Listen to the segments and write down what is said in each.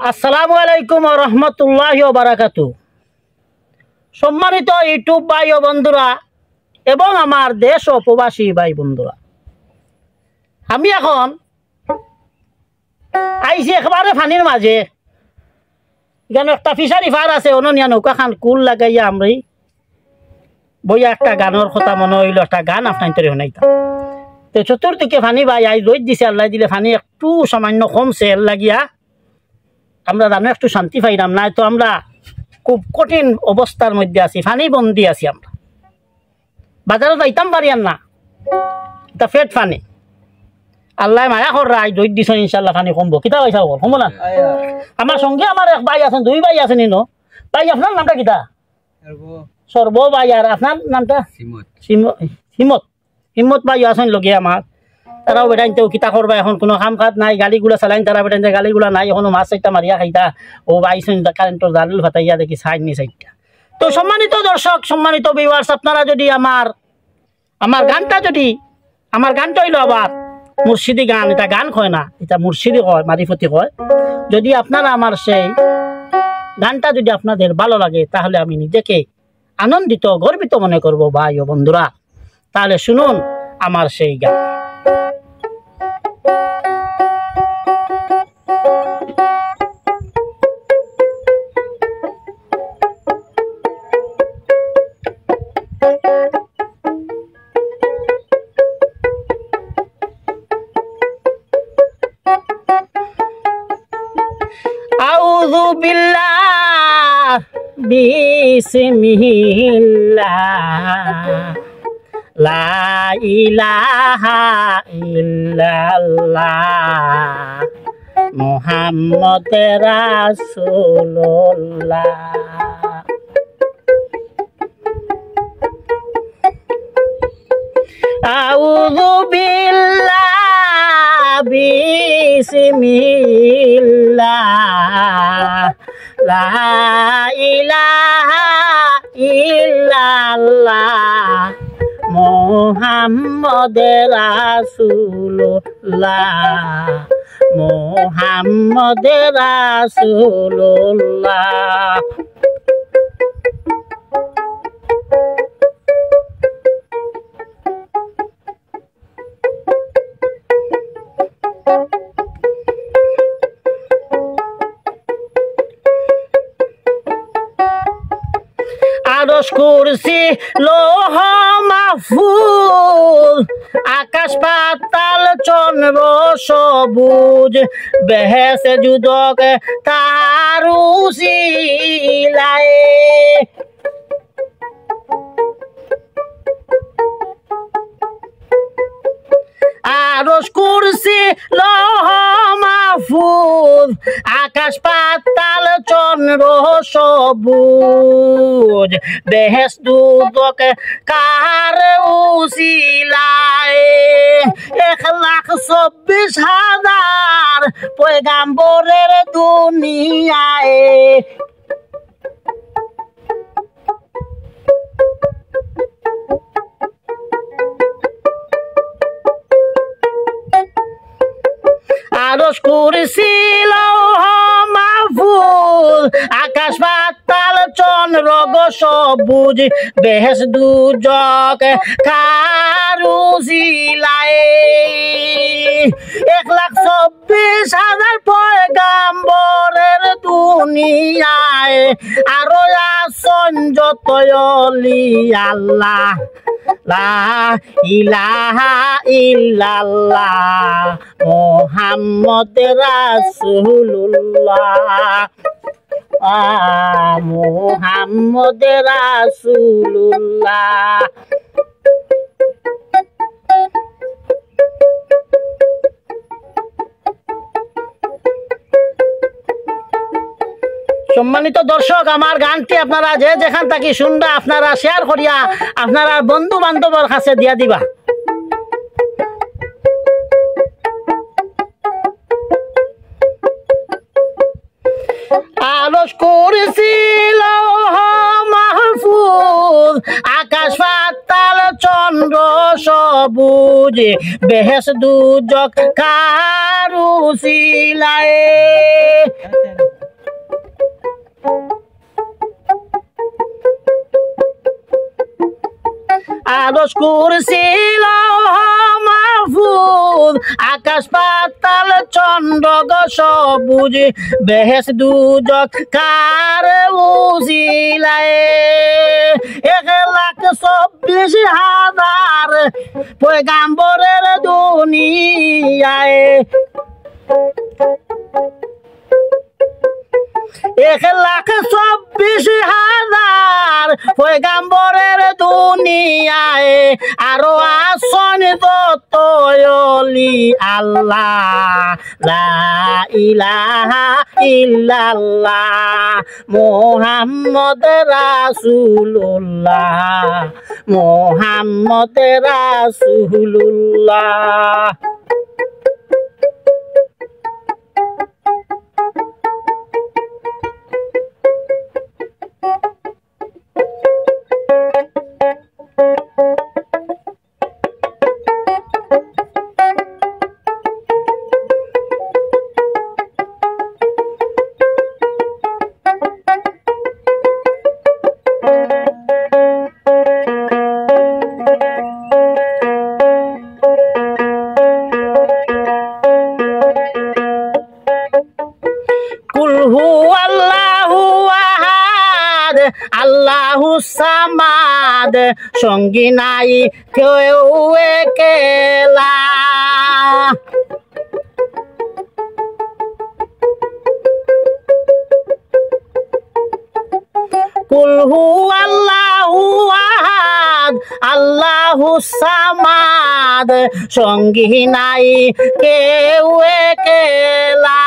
আসসালামু আলাইকুম ওয়া রাহমাতুল্লাহি ওয়া বারাকাতুহু। সম্মানিত ইউটিউব ভাই ও বন্ধুরা এবং আমার দেশ ও প্রবাসী ভাই বন্ধুরা, আমি এখন আইছি একেবারে পানির মাঝে। এখানে একটা ফিশারি ফার আছে, অননিয়া নৌকা খান কুল লাগাইয়া আমি বইয়া একটা গানের কথা মনে হইল, একটা গান আপনার তৈরি শোনাইতাম। তো চতুর্দিকে পানি ভাই আই রোদ দিছে, আল্লাহ দিলে পানি একটু সামান্য কমছে, এর লাগিয়া আমরা জানো একটু শান্তি পাইলাম না, তো আমরা খুব কঠিন অবস্থার মধ্যে আছি, পানি বন্দি আছি। আমরা বাজারে যাইতাম পারি আর না, তা ফেট পানি আল্লাহ মায়া করা দৈত দিছ, ইনশাল্লাহ পানি কমবো। কিতা পয়সা কম না? আমার সঙ্গে আমার এক ভাই আছেন, দুই ভাই আছেন ইনো। ভাই আপনার নামটা কিতা? সর্ব ভাই। আর আপনার নামটা? হিমত। হিমত ভাই আছেন লগে আমার। তারাও বেটাইন তো কিতা করবা, এখন কোনো কাম কাজ নাই, গাড়িগুলা চালাইন। তারা বেটাইন গাড়িগুলা নাই, এখনো মাছ চাইটা মারিয়া খাইতা। ও বাইছেন কারেন্টর জালুল ফাটাইয়া দেখি সাইড নি সাইডটা। তো সম্মানিত দর্শক, সম্মানিত ভিউয়ার্স, আপনারা যদি আমার গানটা হইলো আবার মুর্শিদি গান। এটা গান কয় না, এটা মুর্শিদি কয়, মারিফতি কয়। যদি আপনারা আমার সেই গানটা যদি আপনাদের ভালো লাগে, তাহলে আমি নিজেকে আনন্দিত গর্বিত মনে করব ভাই ও বন্ধুরা। তাহলে শুনুন আমার সেই গান। আউযু বিল্লাহ বিসমিল্লাহ লা ইলাহা ইল্লাল্লাহ মুহাম্মাদুর রাসূলুল্লাহ। আউযু বিল্লাহ বিসমিল্লাহ লা ইলাহা ইল্লাল্লাহ মুহাম্মাদুর রাসূলুল্লাহ মুহাম্মাদুর রাসূলুল্লাহ। আরশ কুরসি লৌহ মাহফুজ আকাশ পাতাল চন্দ্র সবুজ বেহেশত যুদক তার উসিলায়। আরশ কুরসি লৌহ মাহফুজ আকাশ পাতাল চন্দ্র সবুজ বেহেশত দুদক কার উসিলায়। 1,24,000 পয়গাম্বরের দুনিয়ায়। আরশ কুরসি লৌহ মাহফুজ আকাশ পাতাল চন্দ্র সবুজ বেহেশত দুদক কার উসিলায়। 1,24,000 পয়গাম্বরের দুনিয়ায়। আরো আসন যতই অলি আল্লাহ লা ইলাহা ইল্লাল্লাহ মুহাম্মাদুর রাসূলুল্লাহ মুহাম্মাদুর রাসূলুল্লাহ। সম্মানিত দর্শক, আমার গানটি আপনারা যে যেখান থেকে শুনবা আপনারা শেয়ার করিয়া আপনারা বন্ধু বান্ধবের কাছে দিয়া দিবা। আলো আরশ কুরসিল মাহফুজ আকাশ পাতাল চন্দ্র সবুজ বেহেশ দুজক কারুসিলায় আরশ কুরসিল মাহফুজ আকাশ পাতাল চন্দ্র সবুজ বেহেশ দুজক কার উজিলায় 1,24,000 পয়গাম্বরের দুনিয়ায় 1,24,000 পয়গাম্বরের দুনিয়ায় আরো আসন যত অলি আল্লাহ লা ইলাহা ইল্লাল্লাহ মুহাম্মদ রাসূলুল্লাহ মুহাম্মদ রাসূলুল্লাহ আল্লাহু সামাদ সঙ্গী নাই কেউ একেলা কুল হু আল্লাহু আহাদ আল্লাহু সামাদ সঙ্গী নাই কেউ একেলা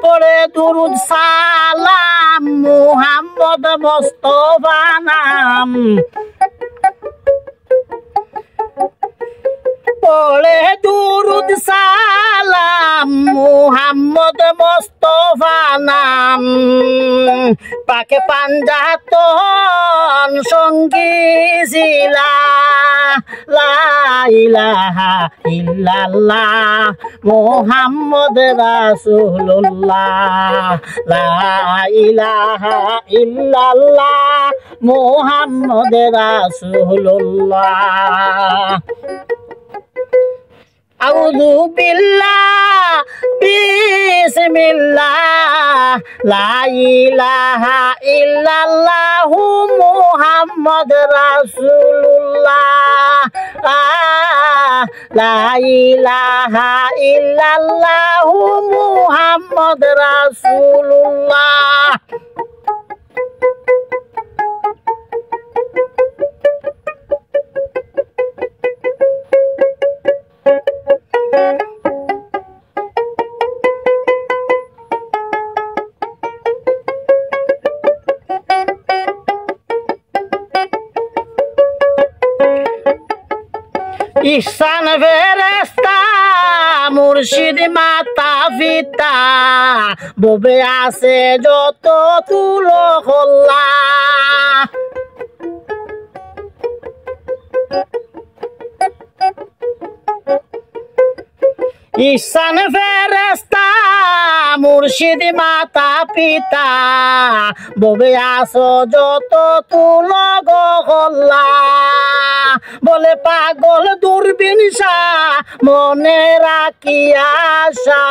পড়ে দুরুদ সালাম মুহাম্মদ মুস্তাফা নাম পড়ে দুরুদ সালাম মুহাম্মদ মুস্তাফা নাম পাকে পাঞ্জাতন সঙ্গী ছিলা লা ইলাহা ইল্লাল্লাহ মুহাম্মদ রাসূলুল্লাহ লা ইলাহা ইল্লাল্লাহ মুহাম্মদ রাসূলুল্লাহ আউযু বিল্লাহ বিসমিল্লাহ লা ইলাহা ইল্লাল্লাহ মুহাম্মদ রাসূলুল্লাহ লা ইলাহা ইল্লাল্লাহ মুহাম্মদ রাসূলুল্লাহ ইহসান ফেরেশতা মুর্শিদ মাতা পিতা ববে আছে যত তুলো হল্লা ইহসান ফেরেশতা মুর্শিদ মাতা পিতা ববে আসো যত তুলো গহল্লা বলে পাগল দূরবীন শাহ মনে রাখি আশা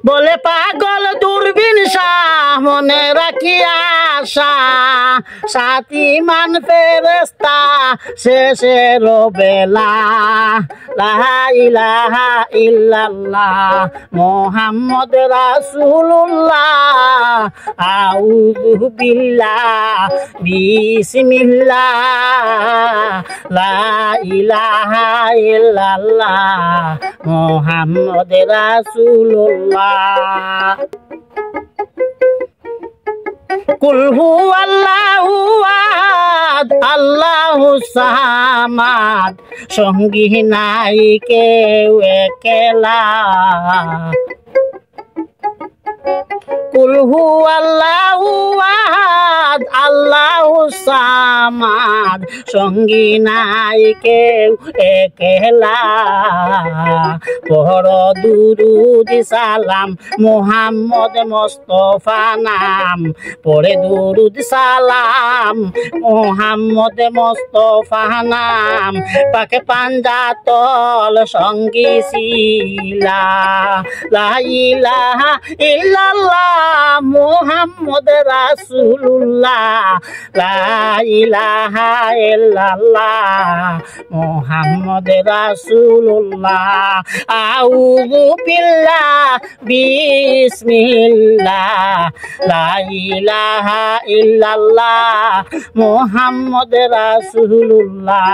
বলে পাগল দূরবীন শাহ মনে রাখি আশা সাথী মান ফেরেশতা শেষের বেলা লা ইলাহা ইল্লাল্লাহ মুহাম্মদ রাসূলুল্লাহ আউযু বিল্লাহ বিসমিল্লাহ লা ইলাহা ইল্লাল্লাহ মুহাম্মদ রাসূলুল্লাহ কুল হু আল্লাহু আহাদ আল্লাহু সামাদ সঙ্গী নাই কেউ একলা কুল হু আল্লাহু আহাদ আল্লাহু সামাদ সঙ্গী নাই কেউ একলা পড় দুরুদ সালাম মুহাম্মদ মুস্তাফা নাম পড়ে দুরুদ সালাম মুহাম্মদ মুস্তাফা নাম পাকে পাঞ্জাতল সঙ্গী ছিলা লা ইলাহা ইল্লাল্লাহ মুহাম্মদ রাসূলুল্লাহ লা ইলাহা ইল্লাল্লাহ মুহাম্মদ রাসূলুল্লাহ আউযু বিল্লাহ বিসমিল্লাহ লা ইলাহা ইল্লাল্লাহ মুহাম্মদ রাসূলুল্লাহ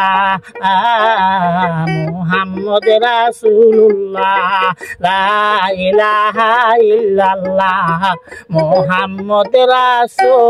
মুহাম্মদ রাসূলুল্লাহ লা ইলাহা ইল্লাল্লাহ মুহাম্মদ রাসূলুল্লাহ